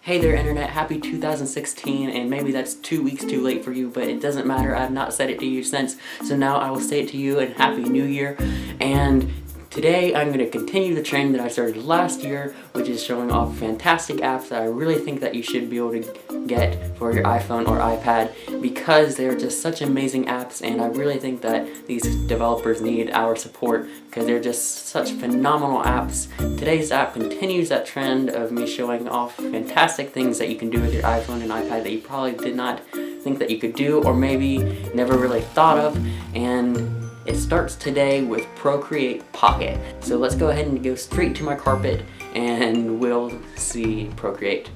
Hey there internet, happy 2016, and maybe that's 2 weeks too late for you, but it doesn't matter. I have not said it to you since, so now I will say it to you, and Happy New Year. And today I'm going to continue the trend that I started last year, which is showing off fantastic apps that I really think that you should be able to get for your iPhone or iPad, because they're just such amazing apps, and I really think that these developers need our support because they're just such phenomenal apps. Today's app continues that trend of me showing off fantastic things that you can do with your iPhone and iPad that you probably did not think that you could do, or maybe never really thought of, and it starts today with Procreate Pocket. So let's go ahead and go straight to my carpet and we'll see Procreate.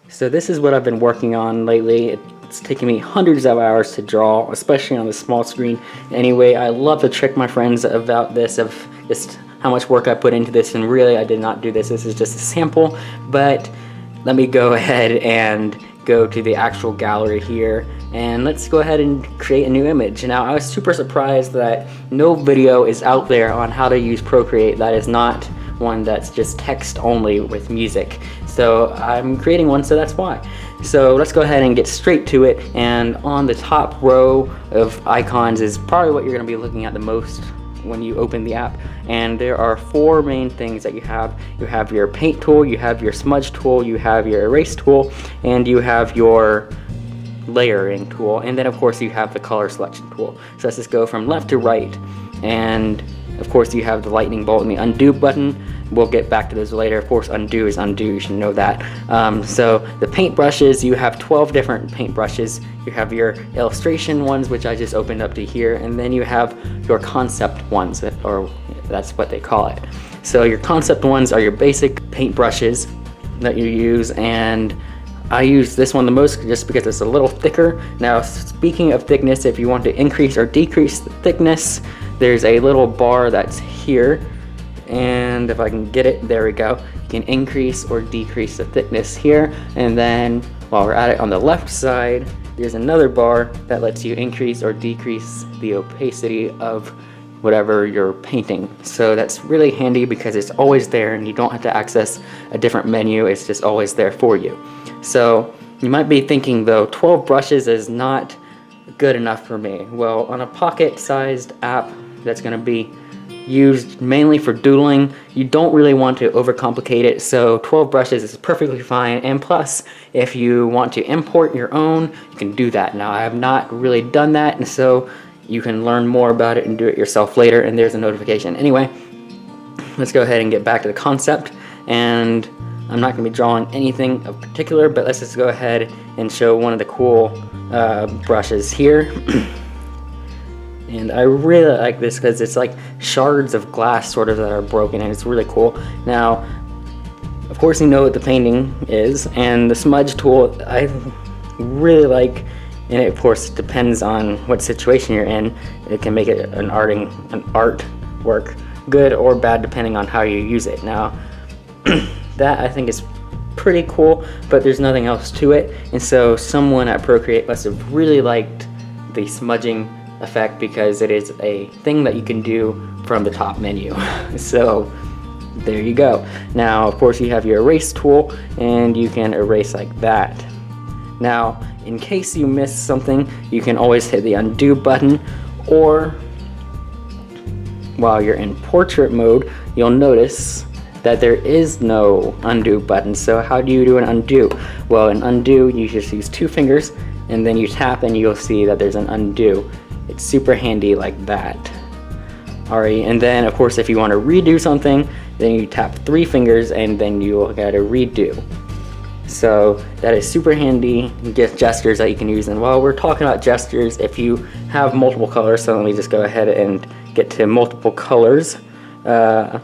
So this is what I've been working on lately. It's taken me hundreds of hours to draw, especially on the small screen. Anyway, I love to trick my friends about this, of just how much work I put into this, and really I did not do this. This is just a sample, but let me go ahead and go to the actual gallery here, and let's go ahead and create a new image. Now, I was super surprised that no video is out there on how to use Procreate that is not one that's just text only with music. So I'm creating one, so that's why. So let's go ahead and get straight to it, and on the top row of icons is probably what you're going to be looking at the most when you open the app, and there are four main things that you have. You have your paint tool, you have your smudge tool, you have your erase tool, and you have your layering tool, and then of course you have the color selection tool. So let's just go from left to right, and of course you have the lightning bolt and the undo button. We'll get back to those later. Of course, undo is undo, you should know that. So the paint brushes, you have 12 different paint brushes. You have your illustration ones, which I just opened up to here, and then you have your concept ones, or that's what they call it. So your concept ones are your basic paint brushes that you use, and I use this one the most just because it's a little thicker. Now, speaking of thickness, if you want to increase or decrease the thickness, there's a little bar that's here, and if I can get it, there we go. You can increase or decrease the thickness here, and then while we're at it, on the left side there's another bar that lets you increase or decrease the opacity of whatever you're painting. So that's really handy because it's always there and you don't have to access a different menu. It's just always there for you. So you might be thinking though, 12 brushes is not good enough for me. Well, on a pocket-sized app that's going to be used mainly for doodling, you don't really want to overcomplicate it, so 12 brushes is perfectly fine. And plus, if you want to import your own, you can do that. Now, I have not really done that, and so you can learn more about it and do it yourself later, and there's a notification. Anyway, let's go ahead and get back to the concept, and I'm not going to be drawing anything of particular, but let's just go ahead and show one of the cool brushes here. And I really like this because it's like shards of glass sort of that are broken, and it's really cool. Now, of course you know what the painting is, and the smudge tool I really like, and it of course depends on what situation you're in. It can make it an artwork good or bad depending on how you use it. Now, that I think is pretty cool, but there's nothing else to it, and so someone at Procreate must have really liked the smudging effect because it is a thing that you can do from the top menu. So there you go. Now, of course, you have your erase tool, and you can erase like that. Now, in case you missed something, you can always hit the undo button, or while you're in portrait mode, you'll notice that there is no undo button. So how do you do an undo? Well, in undo, you just use two fingers, and then you tap, and you'll see that there's an undo. It's super handy like that. Alright, and then of course if you want to redo something, then you tap three fingers and then you'll get a redo. So that is super handy gestures that you can use. And while we're talking about gestures, if you have multiple colors, so let me just go ahead and get to multiple colors. So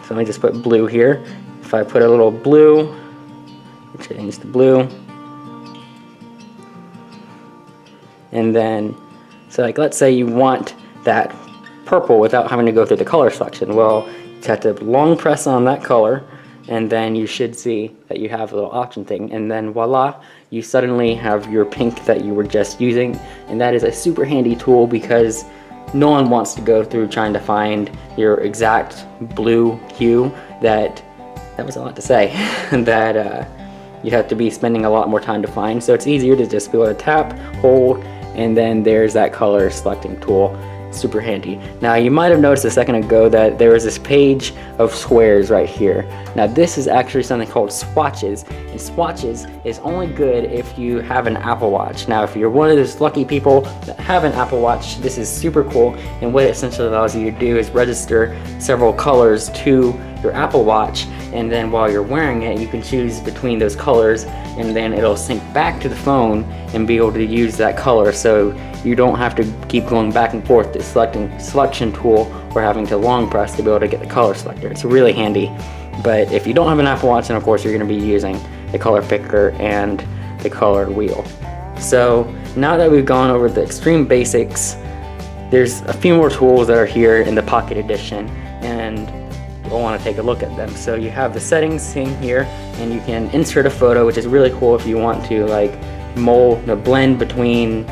let me just put blue here. If I put a little blue, change to blue, and then so like let's say you want that purple without having to go through the color selection. Well, you have to long press on that color, and then you should see that you have a little option thing, and then voila, you suddenly have your pink that you were just using. And that is a super handy tool because no one wants to go through trying to find your exact blue hue that that was a lot to say, that you have to be spending a lot more time to find. So it's easier to just be able to tap, hold, and then there's that color selecting tool. Super handy. Now you might have noticed a second ago that there was this page of squares right here. Now this is actually something called swatches, and swatches is only good if you have an Apple Watch. Now if you're one of those lucky people that have an Apple Watch, this is super cool, and what it essentially allows you to do is register several colors to your Apple Watch, and then while you're wearing it you can choose between those colors, and then it'll sync back to the phone and be able to use that color, so you don't have to keep going back and forth to selection tool or having to long press to be able to get the color selector. It's really handy. But if you don't have an Apple Watch, then of course you're going to be using the color picker and the color wheel. So now that we've gone over the extreme basics, there's a few more tools that are here in the Pocket Edition, and we'll want to take a look at them. So you have the settings thing here, and you can insert a photo, which is really cool if you want to like mold the blend between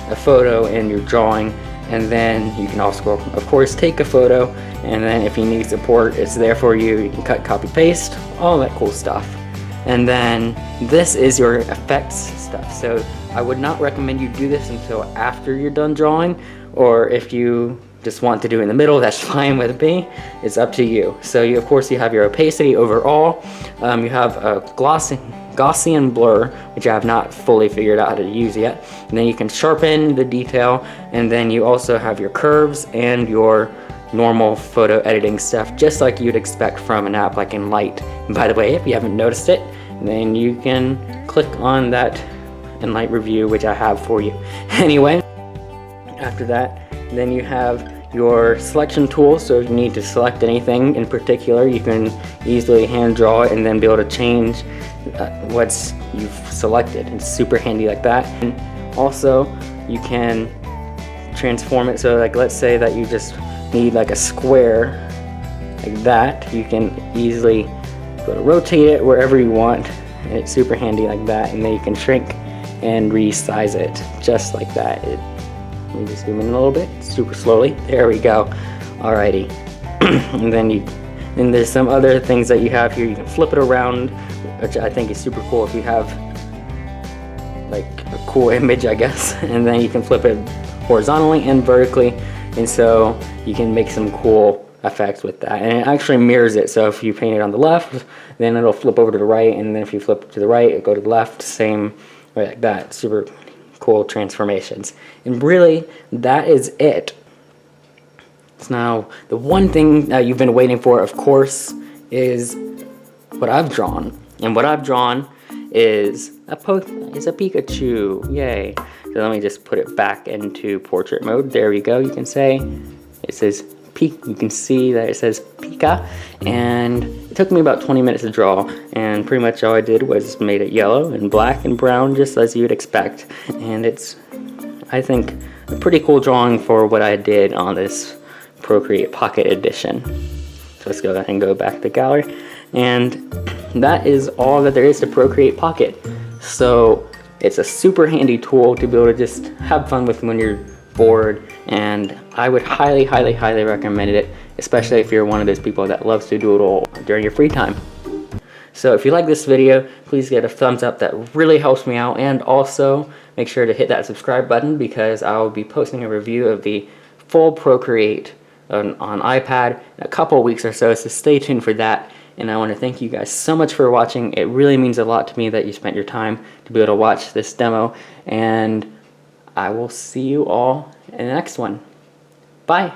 a photo and your drawing. And then you can also of course take a photo, and then if you need support, it's there for you. You can cut, copy, paste, all that cool stuff. And then this is your effects stuff. So I would not recommend you do this until after you're done drawing, or if you just want to do it in the middle, that's fine with me. It's up to you. So you, of course, you have your opacity overall. You have a Gaussian blur, which I have not fully figured out how to use yet. And then you can sharpen the detail, and then you also have your curves and your normal photo editing stuff, just like you'd expect from an app like Enlight. And by the way, if you haven't noticed it, then you can click on that Enlight review, which I have for you. Anyway, after that, then you have your selection tool. So if you need to select anything in particular, you can easily hand draw it and then be able to change what's you've selected. It's super handy like that. And also you can transform it, so like let's say that you just need like a square like that, you can easily go to rotate it wherever you want, and it's super handy like that. And then you can shrink and resize it just like that. Let me just zoom in a little bit, super slowly. There we go. Alrighty. And then there's some other things that you have here. You can flip it around, which I think is super cool if you have like a cool image, I guess. And then you can flip it horizontally and vertically, and so you can make some cool effects with that. And it actually mirrors it, so if you paint it on the left, then it'll flip over to the right, and then if you flip to the right, it'll go to the left, same way like that. Super cool transformations. And really, that is it. So now, the one thing that you've been waiting for, of course, is what I've drawn. And what I've drawn is a Pikachu. Yay. So let me just put it back into portrait mode. There we go. You can say it says you can see that it says Pika, and it took me about 20 minutes to draw, and pretty much all I did was made it yellow and black and brown, just as you'd expect. And it's, I think, a pretty cool drawing for what I did on this Procreate Pocket Edition. So let's go ahead and go back to gallery, and that is all that there is to Procreate Pocket. So it's a super handy tool to be able to just have fun with when you're bored, and I would highly, highly, highly recommend it, especially if you're one of those people that loves to doodle during your free time. So if you like this video, please get a thumbs up. That really helps me out, and also make sure to hit that subscribe button, because I'll be posting a review of the full Procreate on iPad in a couple weeks or so stay tuned for that. And I want to thank you guys so much for watching. It really means a lot to me that you spent your time to be able to watch this demo, and I will see you all in the next one. Bye.